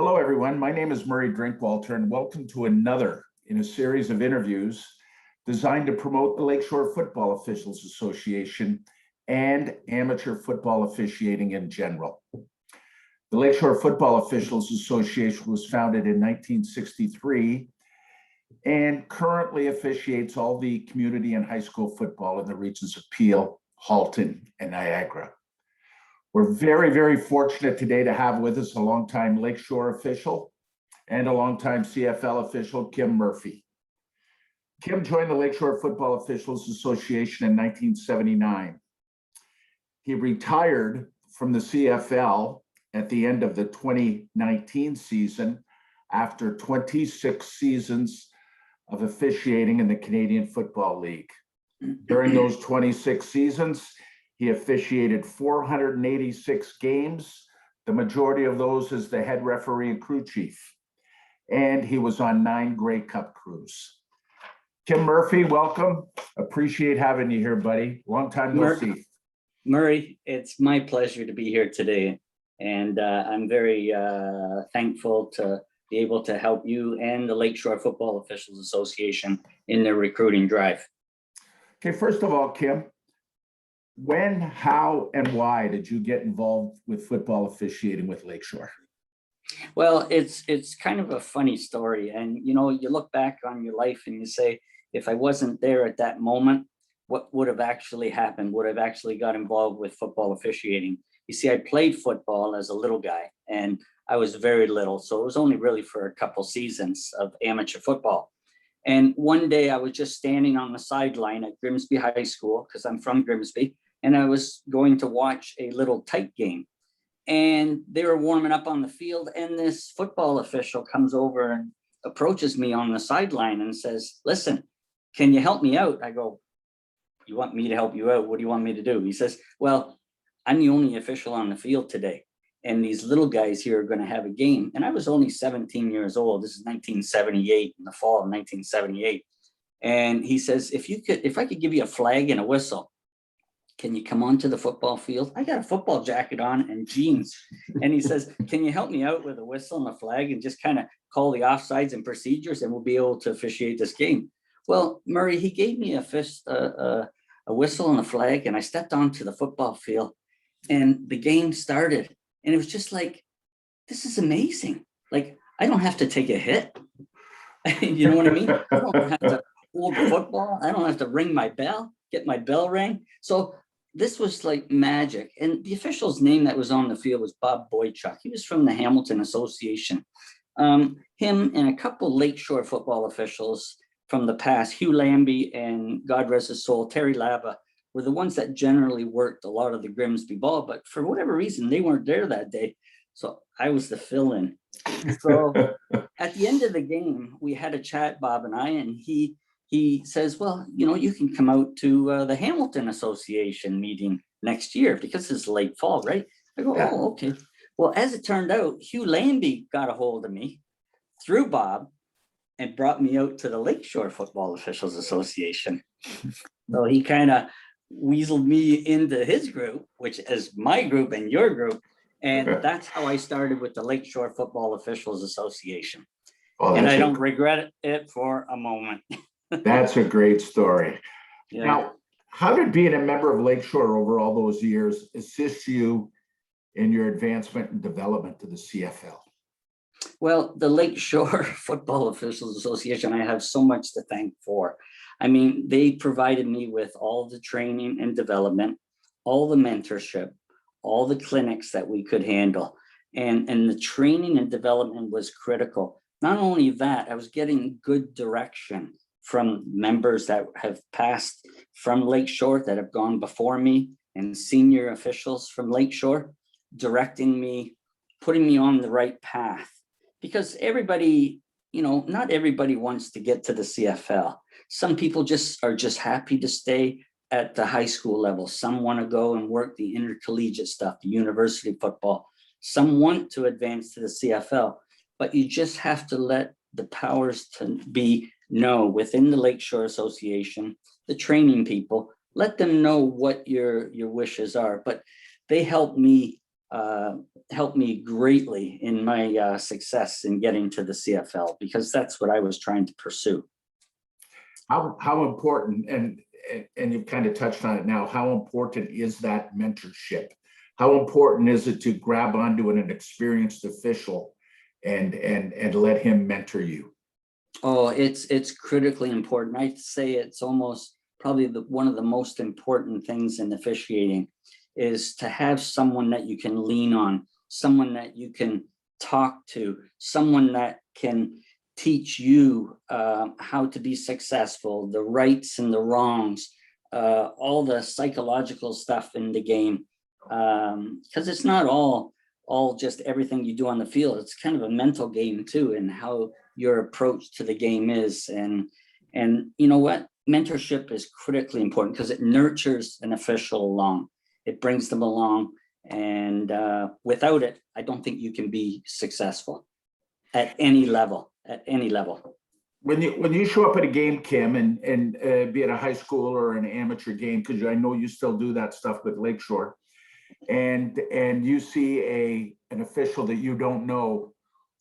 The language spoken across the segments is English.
Hello, everyone. My name is Murray Drinkwalter, and welcome to another in a series of interviews designed to promote the Lakeshore Football Officials Association and amateur football officiating in general. The Lakeshore Football Officials Association was founded in 1963 and currently officiates all the community and high school football in the regions of Peel, Halton, and Niagara. We're very, very fortunate today to have with us a longtime Lakeshore official and a longtime CFL official, Kim Murphy. Kim joined the Lakeshore Football Officials Association in 1979. He retired from the CFL at the end of the 2019 season after 26 seasons of officiating in the Canadian Football League. During those 26 seasons, he officiated 486 games, the majority of those as the head referee and crew chief. And he was on 9 Grey Cup crews. Kim Murphy, welcome. Appreciate having you here, buddy. Long time no see. Murray, it's my pleasure to be here today. And I'm very thankful to be able to help you and the Lakeshore Football Officials Association in their recruiting drive. Okay, first of all, Kim, when, how, and why did you get involved with football officiating with Lakeshore? Well, it's kind of a funny story. And, you know, you look back on your life and you say, if I wasn't there at that moment, what would have actually happened? Would have actually got involved with football officiating? You see, I played football as a little guy and I was very little. So it was only really for a couple seasons of amateur football. And one day I was just standing on the sideline at Grimsby High School, because I'm from Grimsby, and I was going to watch a little tight game. And they were warming up on the field, and this football official comes over and approaches me on the sideline and says, "Listen, can you help me out?" I go, "You want me to help you out? What do you want me to do?" He says, "Well, I'm the only official on the field today, and these little guys here are going to have a game." And I was only 17 years old. This is 1978, in the fall of 1978. And he says, if I could give you a flag and a whistle, can you come onto the football field? I got a football jacket on and jeans. And he says, "Can you help me out with a whistle and a flag and just kind of call the offsides and procedures, and we'll be able to officiate this game?" Well, Murray, he gave me a whistle and a flag, and I stepped onto the football field, and the game started. And it was just like, this is amazing. Like, I don't have to take a hit. You know what I mean? I don't have to hold the football. I don't have to ring my bell, get my bell rang. So this was like magic. And the official's name that was on the field was Bob Boychuk. He was from the Hamilton Association. Him and a couple Lakeshore football officials from the past, Hugh Lambie and, God rest his soul, Terry Lava, were the ones that generally worked a lot of the Grimsby ball, but for whatever reason, they weren't there that day. So I was the fill-in. So at the end of the game, we had a chat, Bob and I, and he says, "Well, you know, you can come out to the Hamilton Association meeting next year because it's late fall, right?" I go, "Oh, okay." Well, as it turned out, Hugh Lambie got a hold of me through Bob and brought me out to the Lakeshore Football Officials Association. So he kind of weaseled me into his group, which is my group and your group. And that's how I started with the Lakeshore Football Officials Association. Oh, and I don't regret it for a moment. That's a great story. Yeah. Now, how did being a member of Lakeshore over all those years assist you in your advancement and development to the CFL? Well, the Lakeshore Football Officials Association, I have so much to thank for. I mean, they provided me with all the training and development, all the mentorship, all the clinics that we could handle. And the training and development was critical. Not only that, I was getting good direction from members that have passed from Lakeshore, that have gone before me, and senior officials from Lakeshore, directing me, putting me on the right path. Because everybody, you know, not everybody wants to get to the CFL. Some people are just happy to stay at the high school level. Some want to go and work the intercollegiate stuff, the university football. Some want to advance to the CFL, but you just have to let the powers to be know within the Lakeshore Association, the training people, let them know what your wishes are. But they helped me helped me greatly in my success in getting to the CFL, because that's what I was trying to pursue. How important, and you've kind of touched on it now, how important is that mentorship? How important is it to grab onto an experienced official and let him mentor you? Oh, it's critically important. I'd say it's almost probably one of the most important things in officiating, is to have someone that you can lean on, someone that you can talk to, someone that can teach you how to be successful, the rights and the wrongs, all the psychological stuff in the game. Because it's not all just everything you do on the field. It's kind of a mental game too, and how your approach to the game is. And you know what? Mentorship is critically important because it nurtures an official along. It brings them along. And without it, I don't think you can be successful at any level, When you show up at a game, Kim, and be it a high school or an amateur game, because I know you still do that stuff with Lakeshore, and you see an official that you don't know,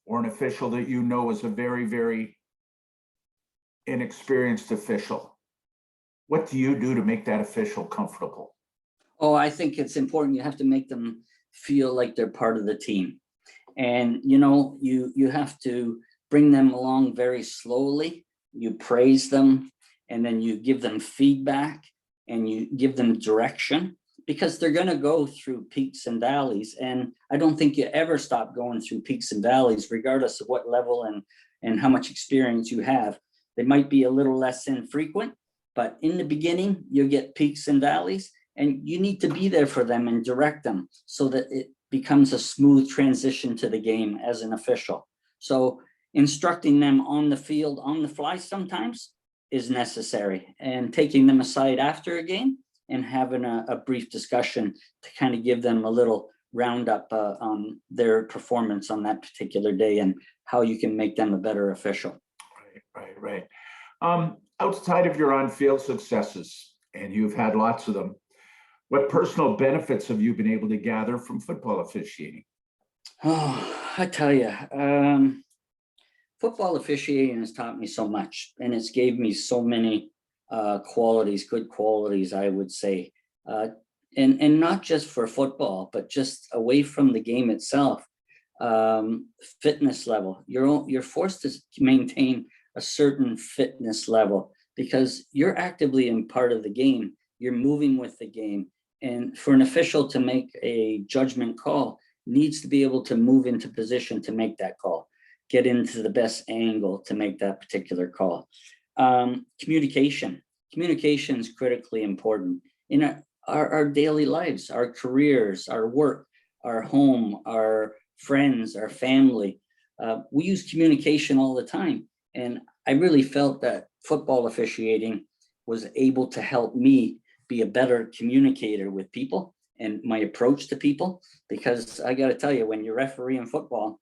or an official that you know is a very, very inexperienced official, what do you do to make that official comfortable? Oh, I think it's important. You have to make them feel like they're part of the team. And, you know, you have to bring them along very slowly. You praise them, and then you give them feedback, and you give them direction, because they're going to go through peaks and valleys. And I don't think you ever stop going through peaks and valleys, regardless of what level and how much experience you have. They might be a little less infrequent, but in the beginning, you get peaks and valleys, and you need to be there for them and direct them so that it becomes a smooth transition to the game as an official. So instructing them on the field, on the fly sometimes is necessary, and taking them aside after a game and having a brief discussion to kind of give them a little roundup on their performance on that particular day and how you can make them a better official. Right. Outside of your on-field successes, and you've had lots of them, what personal benefits have you been able to gather from football officiating? Oh, I tell you, football officiating has taught me so much, and it's gave me so many qualities, good qualities, I would say. And not just for football, but just away from the game itself. Fitness level. You're forced to maintain a certain fitness level because you're actively in part of the game. You're moving with the game. And for an official to make a judgment call, needs to be able to move into position to make that call, get into the best angle to make that particular call. Communication is critically important in our daily lives, our careers, our work, our home, our friends, our family. We use communication all the time. And I really felt that football officiating was able to help me be a better communicator with people and my approach to people, because I got to tell you, when you referee in football,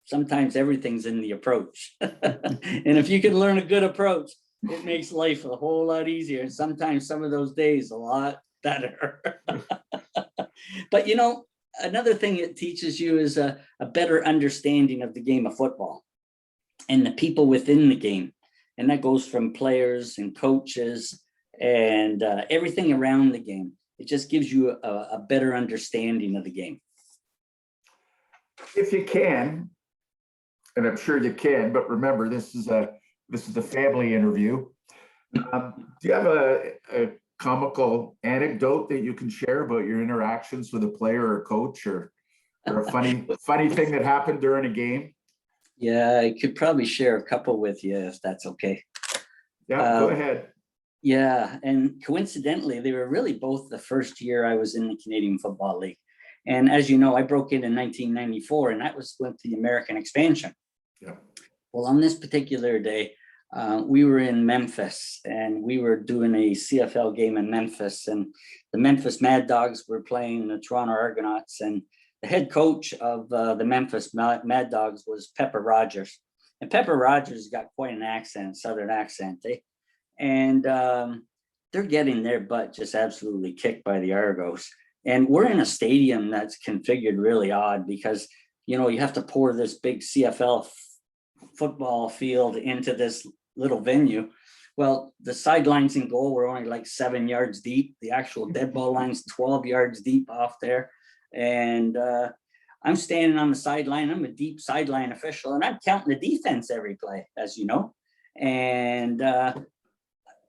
sometimes everything's in the approach. And if you can learn a good approach, it makes life a whole lot easier. And sometimes some of those days a lot better. But you know, another thing it teaches you is a better understanding of the game of football and the people within the game. And that goes from players and coaches and everything around the game. It just gives you a better understanding of the game. If you can, and I'm sure you can, but remember, this is a family interview. Do you have a comical anecdote that you can share about your interactions with a player or coach, or a funny thing that happened during a game? Yeah, I could probably share a couple with you if that's okay. Yeah, go ahead. Yeah, and coincidentally, they were really both the first year I was in the Canadian Football League. And as you know, I broke in 1994, and that was with the American expansion. Yeah. Well, on this particular day, we were in Memphis, and we were doing a CFL game in Memphis, and the Memphis Mad Dogs were playing the Toronto Argonauts, and the head coach of the Memphis Mad Dogs was Pepper Rogers. And Pepper Rogers got quite an accent, Southern accent, and they're getting their butt just absolutely kicked by the Argos. And we're in a stadium that's configured really odd because, you know, you have to pour this big CFL football field into this little venue. Well, the sidelines in goal were only like 7 yards deep. The actual dead ball line's 12 yards deep off there. And I'm standing on the sideline. I'm a deep sideline official, and I'm counting the defense every play, as you know. And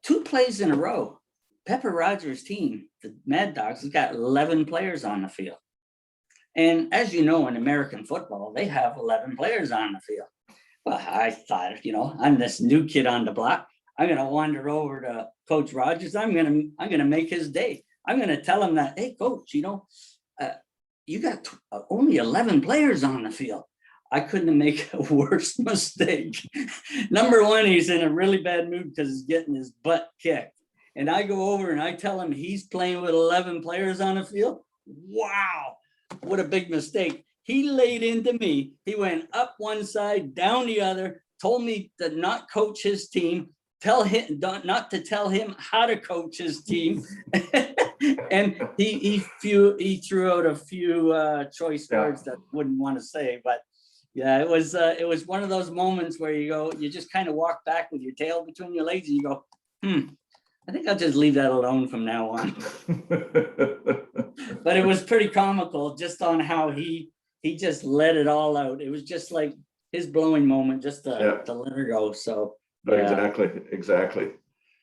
2 plays in a row, Pepper Rogers' team, the Mad Dogs, has got 11 players on the field. And as you know, in American football, they have 11 players on the field. Well, I thought, you know, I'm this new kid on the block. I'm going to wander over to Coach Rogers. I'm going to make his day. I'm going to tell him that, hey, Coach, you know, you got only 11 players on the field. I couldn't make a worse mistake. Number one, he's in a really bad mood because he's getting his butt kicked. And I go over and I tell him he's playing with 11 players on the field. Wow, what a big mistake. He laid into me. He went up one side, down the other, told me to not coach his team, tell him not to tell him how to coach his team. And he threw out a few choice words that I wouldn't want to say, but yeah, it was one of those moments where you just kind of walk back with your tail between your legs and you go, I think I'll just leave that alone from now on. But it was pretty comical just on how he just let it all out. It was just like his blowing moment just to let her go. So yeah. Exactly.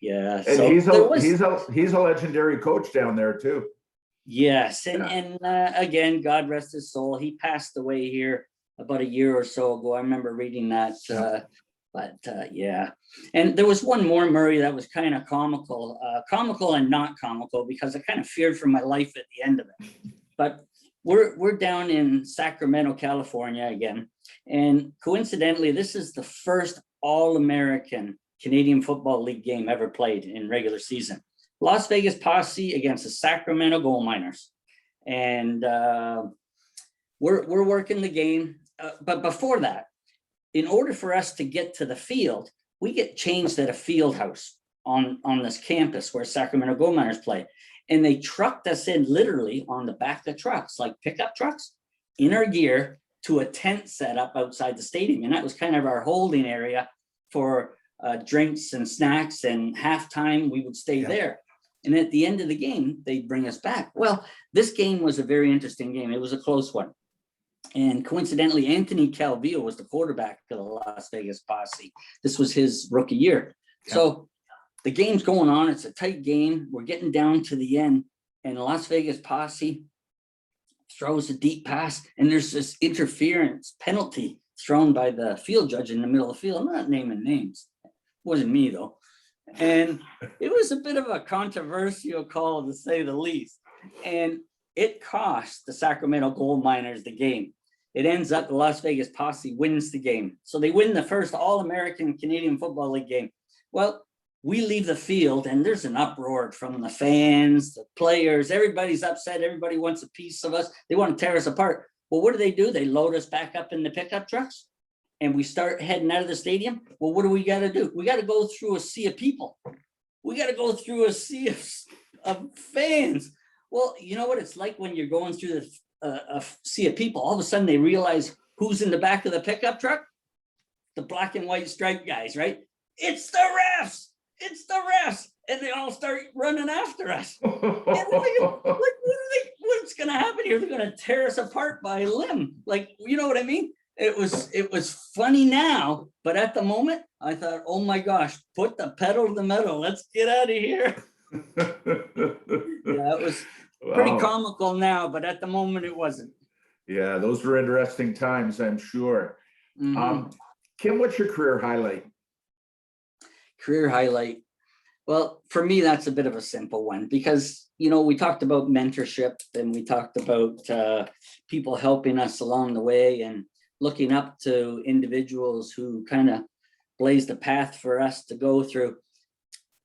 Yeah. And so he's a legendary coach down there too. Yes. And again, God rest his soul. He passed away here about a year or so ago. I remember reading that. Yeah. And there was one more, Murray, that was kind of comical and not comical because I kind of feared for my life at the end of it. But we're down in Sacramento, California again. And coincidentally, this is the first All-American Canadian Football League game ever played in regular season. Las Vegas Posse against the Sacramento Gold Miners. And we're working the game. But before that, in order for us to get to the field, we get changed at a field house on this campus where Sacramento Gold Miners play. And they trucked us in literally on the back of trucks, like pickup trucks, in our gear to a tent set up outside the stadium. And that was kind of our holding area for drinks and snacks, and halftime we would stay there. And at the end of the game, they'd bring us back. Well, this game was a very interesting game. It was a close one. And coincidentally, Anthony Calvillo was the quarterback of the Las Vegas Posse. This was his rookie year. Yeah. So the game's going on. It's a tight game. We're getting down to the end. And the Las Vegas Posse throws a deep pass. And there's this interference penalty thrown by the field judge in the middle of the field. I'm not naming names. It wasn't me, though. And it was a bit of a controversial call, to say the least. And it cost the Sacramento Gold Miners the game. It ends up the Las Vegas Posse wins the game. So they win the first All-American Canadian Football League game. Well, we leave the field and there's an uproar from the fans, the players, everybody's upset. Everybody wants a piece of us. They want to tear us apart. Well, what do? They load us back up in the pickup trucks and we start heading out of the stadium. Well, what do? We got to go through a sea of people. We got to go through a sea of fans. Well, you know what it's like when you're going through a sea of people. All of a sudden they realize who's in the back of the pickup truck? The black and white striped guys, right? It's the refs. It's the refs. And they all start running after us. And what's going to happen here? They're going to tear us apart by limb. Like, you know what I mean? It was funny now, but at the moment I thought, oh my gosh, put the pedal to the metal. Let's get out of here. Yeah, it was pretty comical now, but at the moment it wasn't. Yeah, those were interesting times, I'm sure. Mm-hmm. Kim, what's your career highlight? Career highlight. Well, for me, that's a bit of a simple one because, you know, we talked about mentorship and we talked about people helping us along the way and looking up to individuals who kind of blazed a path for us to go through.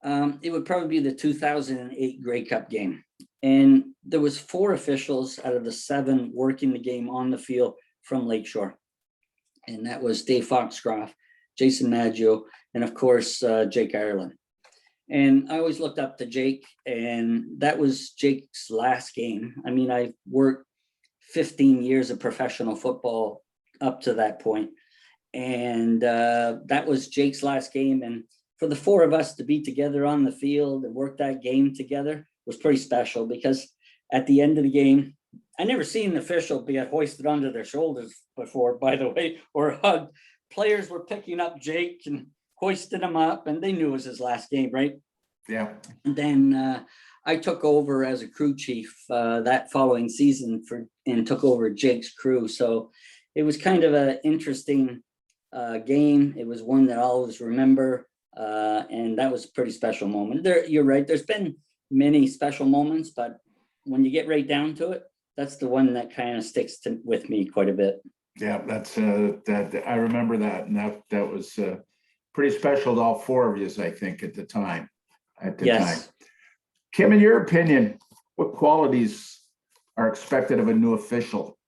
It would probably be the 2008 Grey Cup game. And there was 4 officials out of the 7 working the game on the field from Lakeshore. And that was Dave Foxcroft, Jason Maggio, and of course, Jake Ireland. And I always looked up to Jake, and that was Jake's last game. I mean, I worked 15 years of professional football up to that point. And that was Jake's last game. And for the four of us to be together on the field and work that game together was pretty special, because at the end of the game, I never seen an official get hoisted onto their shoulders before, by the way, or hugged. Players were picking up Jake and hoisting him up, and they knew it was his last game, right? Yeah. And then I took over as a crew chief that following season and took over Jake's crew. So it was kind of an interesting game. It was one that I'll always remember, and that was a pretty special moment. You're right. There's been many special moments, but when you get right down to it, that's the one that kind of sticks with me quite a bit. Yeah, that's that I remember that, and that was pretty special to all four of you, I think, at the time. Yes. Kim, in your opinion, what qualities are expected of a new official,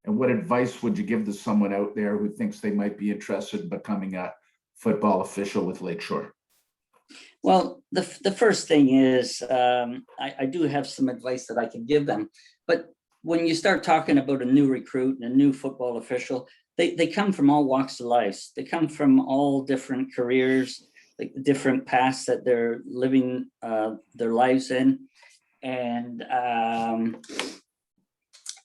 and what advice would you give to someone out there who thinks they might be interested in becoming a football official with Lakeshore? Well, the first thing is I do have some advice that I can give them, but when you start talking about a new recruit and a new football official, they come from all walks of life. They come from all different careers, like different paths that they're living their lives in. And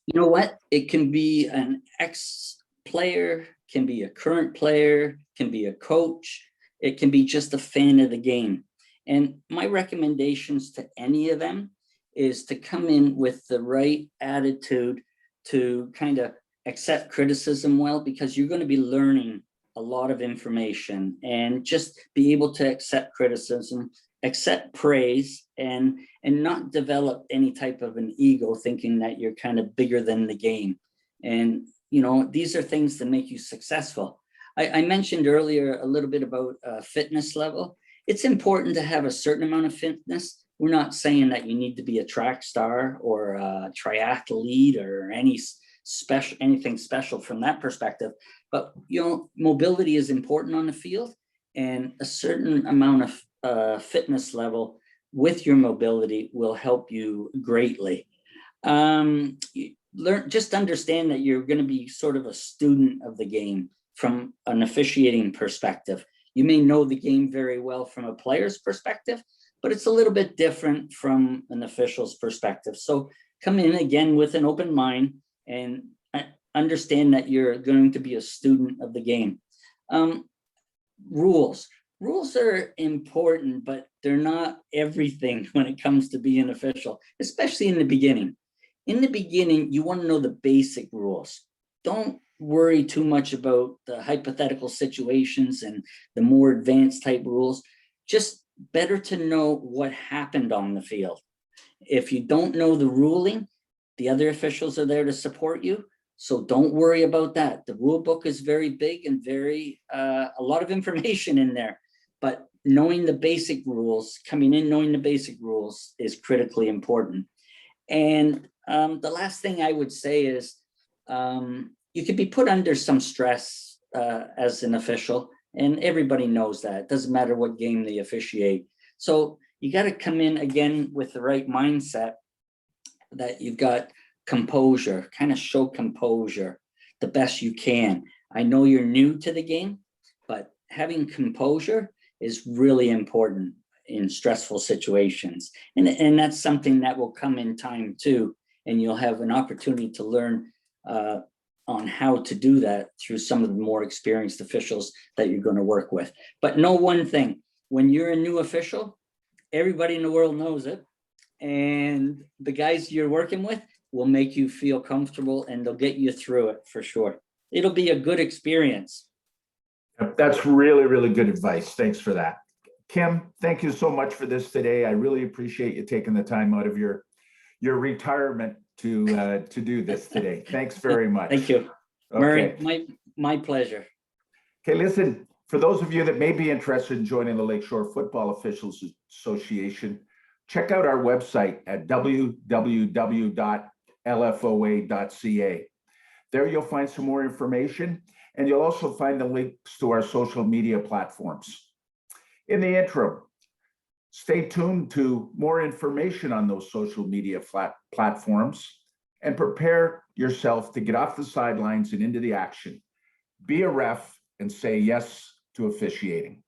you know what? It can be an ex-player, can be a current player, can be a coach. It can be just a fan of the game. And my recommendations to any of them is to come in with the right attitude to kind of accept criticism well, because you're going to be learning a lot of information, and just be able to accept criticism, accept praise, and not develop any type of an ego thinking that you're kind of bigger than the game. And, you know, these are things that make you successful. I mentioned earlier a little bit about fitness level. It's important to have a certain amount of fitness. We're not saying that you need to be a track star or a triathlete or anything special from that perspective. But, you know, mobility is important on the field, and a certain amount of fitness level with your mobility will help you greatly. Just understand that you're going to be sort of a student of the game from an officiating perspective. You may know the game very well from a player's perspective, but it's a little bit different from an official's perspective. So come in again with an open mind and understand that you're going to be a student of the game. Rules are important, but they're not everything when it comes to being official, especially in the beginning. In the beginning, you want to know the basic rules. Don't worry too much about the hypothetical situations and the more advanced type rules. Just better to know what happened on the field. If you don't know the ruling, the other officials are there to support you. So don't worry about that. The rule book is very big and a lot of information in there, but knowing the basic rules, coming in knowing the basic rules is critically important. And the last thing I would say is you could be put under some stress as an official, and everybody knows that. It doesn't matter what game they officiate. So you got to come in again with the right mindset, that you've got composure, kind of show composure the best you can. I know you're new to the game, but having composure is really important in stressful situations. And that's something that will come in time too. And you'll have an opportunity to learn on how to do that through some of the more experienced officials that you're going to work with. But know one thing, when you're a new official, everybody in the world knows it. And the guys you're working with will make you feel comfortable, and they'll get you through it for sure. It'll be a good experience. That's really, really good advice. Thanks for that. Kim, thank you so much for this today. I really appreciate you taking the time out of your retirement to do this today. Thanks very much. Thank you. Okay. Murray, my pleasure. Okay, listen, for those of you that may be interested in joining the Lakeshore Football Officials Association, check out our website at www.lfoa.ca. There you'll find some more information, and you'll also find the links to our social media platforms. In the interim, Stay tuned to more information on those social media platforms and prepare yourself to get off the sidelines and into the action. Be a ref and say yes to officiating.